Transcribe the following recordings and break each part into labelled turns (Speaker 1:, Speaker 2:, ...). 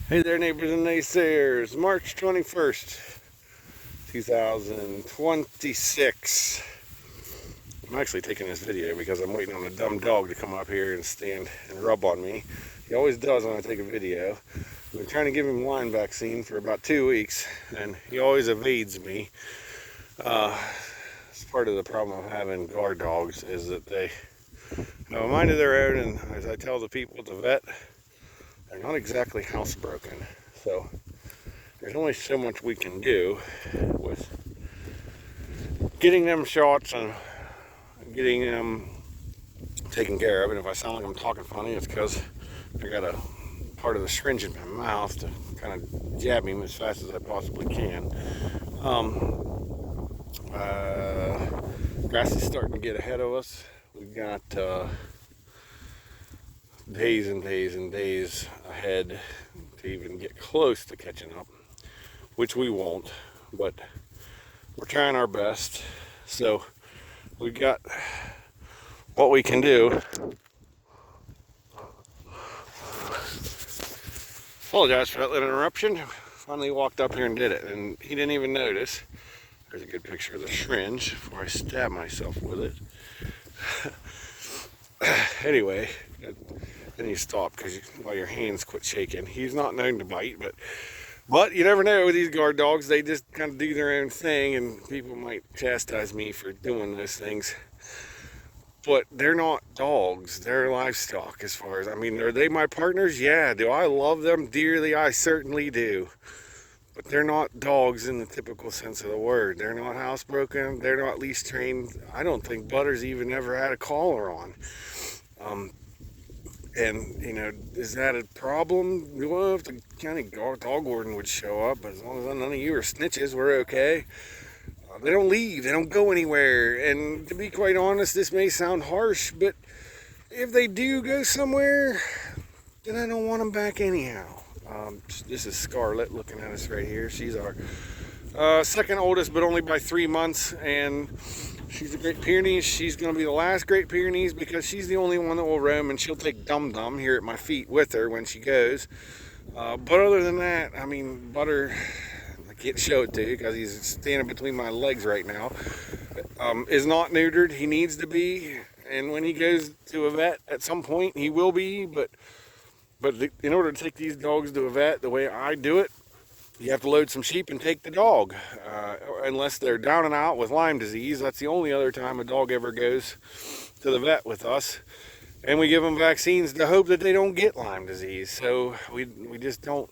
Speaker 1: Hey there, neighbors and naysayers. March 21st, 2026. I'm actually taking this video because I'm waiting on a dumb dog to come up here and stand and rub on me. He always does when I take a video. I've been trying to give him Lyme vaccine for about 2 weeks, and he always evades me. It's part of the problem of having guard dogs is that they have a mind of their own, and as I tell the people at the vet, they're not exactly housebroken. So there's only so much we can do with getting them shots and getting them taken care of. And if I sound like I'm talking funny, it's because I got a part of the syringe in my mouth to kind of jab him as fast as I possibly can. Grass is starting to get ahead of us. We've got days and days and days ahead to even get close to catching up, which we won't, but we're trying our best. So we got what we can do. Apologize for that little interruption. Finally walked up here and did it, and he didn't even notice. There's a good picture of the syringe before I stab myself with it. Anyway, then you stop because while your hands quit shaking. He's not known to bite, but you never know with these guard dogs. They just kind of do their own thing, and people might chastise me for doing those things. But they're not dogs. They're livestock as far as, I mean, are they my partners? Yeah. Do I love them dearly? I certainly do. But they're not dogs in the typical sense of the word. They're not housebroken. They're not leash trained. I don't think Butter's even ever had a collar on. And, you know, is that a problem? Well, if the county dog warden would show up, but as long as none of you are snitches, we're okay. They don't leave. They don't go anywhere. And to be quite honest, this may sound harsh, but if they do go somewhere, then I don't want them back anyhow. This is Scarlett looking at us right here. She's our second oldest, but only by 3 months, and she's a Great Pyrenees. She's going to be the last Great Pyrenees because she's the only one that will roam, and she'll take Dum Dum here at my feet with her when she goes. But other than that, I mean, Butter, I can't show it to you because he's standing between my legs right now, is not neutered. He needs to be, and when he goes to a vet at some point, he will be, but in order to take these dogs to a vet the way I do it, you have to load some sheep and take the dog. Unless they're down and out with Lyme disease, that's the only other time a dog ever goes to the vet with us. And we give them vaccines to hope that they don't get Lyme disease. So we just don't,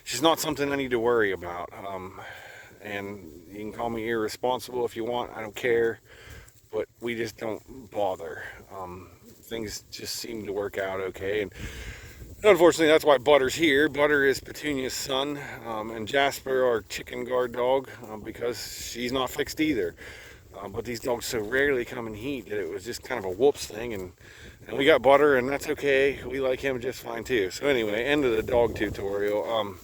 Speaker 1: it's just not something I need to worry about. And you can call me irresponsible if you want, I don't care. But we just don't bother. Things just seem to work out okay. And unfortunately, that's why Butter's here. Butter is Petunia's son, and Jasper, our chicken guard dog, because she's not fixed either. But these dogs so rarely come in heat that it was just kind of a whoops thing, and we got Butter, and that's okay. We like him just fine too. So anyway, end of the dog tutorial.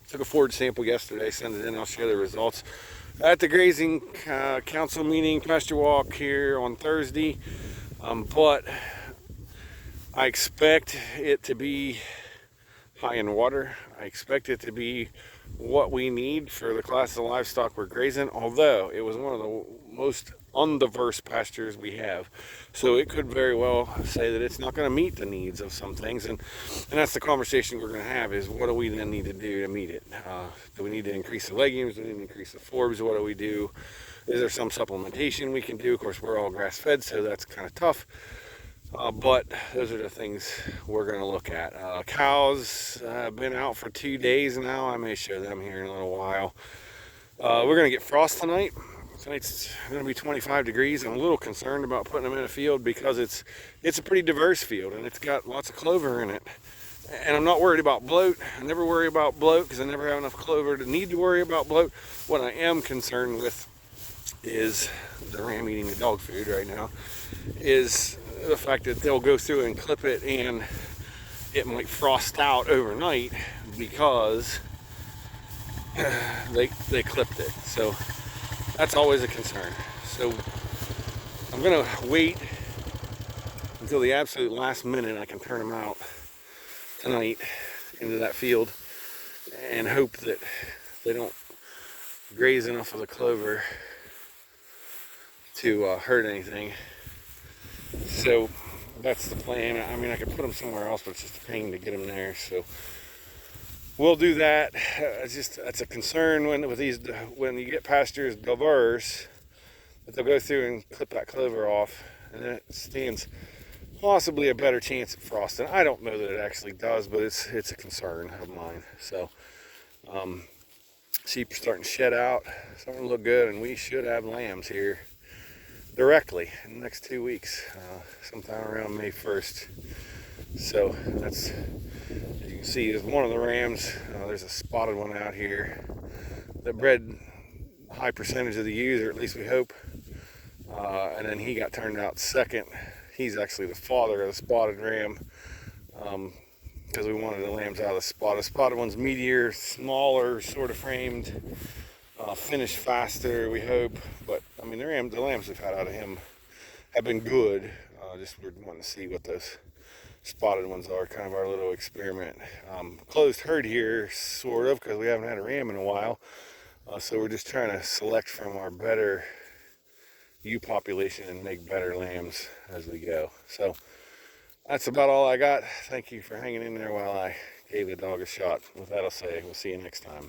Speaker 1: Took a forage sample yesterday, sent it in, I'll share the results. At the grazing council meeting, pasture walk here on Thursday, but I expect it to be high in water. I expect it to be what we need for the class of livestock we're grazing, although it was one of the most undiverse pastures we have. So it could very well say that it's not going to meet the needs of some things, and that's the conversation we're going to have is what do we then need to do to meet it? Do we need to increase the legumes? Do we need to increase the forbs? What do we do? Is there some supplementation we can do? Of course, we're all grass fed, so that's kind of tough. But those are the things we're going to look at. Cows have been out for 2 days now. I may show them here in a little while. We're going to get frost tonight. Tonight's going to be 25 degrees. I'm a little concerned about putting them in a field because it's a pretty diverse field and it's got lots of clover in it. And I'm not worried about bloat. I never worry about bloat because I never have enough clover to need to worry about bloat. What I am concerned with is the ram eating the dog food right now, is the fact that they'll go through and clip it and it might frost out overnight because they clipped it. So that's always a concern. So I'm gonna wait until the absolute last minute I can turn them out tonight into that field and hope that they don't graze enough of the clover to hurt anything. So that's the plan. I mean, I could put them somewhere else, but it's just a pain to get them there. So we'll do that. That's a concern when you get pastures diverse, that they'll go through and clip that clover off, and then it stands possibly a better chance of frosting. I don't know that it actually does, but it's a concern of mine. So sheep are starting to shed out, starting to look good, and we should have lambs here directly in the next 2 weeks, sometime around May 1st. So that's, as you can see, is one of the rams. There's a spotted one out here that bred a high percentage of the ewes, or at least we hope. And then he got turned out second. He's actually the father of the spotted ram, because we wanted the lambs out of the spot. The spotted one's meatier, smaller, sort of framed, finished faster, we hope. But I mean, the lambs we've had out of him have been good. Just we're wanting to see what those spotted ones are, kind of our little experiment. Closed herd here, sort of, because we haven't had a ram in a while. So we're just trying to select from our better ewe population and make better lambs as we go. So that's about all I got. Thank you for hanging in there while I gave the dog a shot. With that, I'll say we'll see you next time.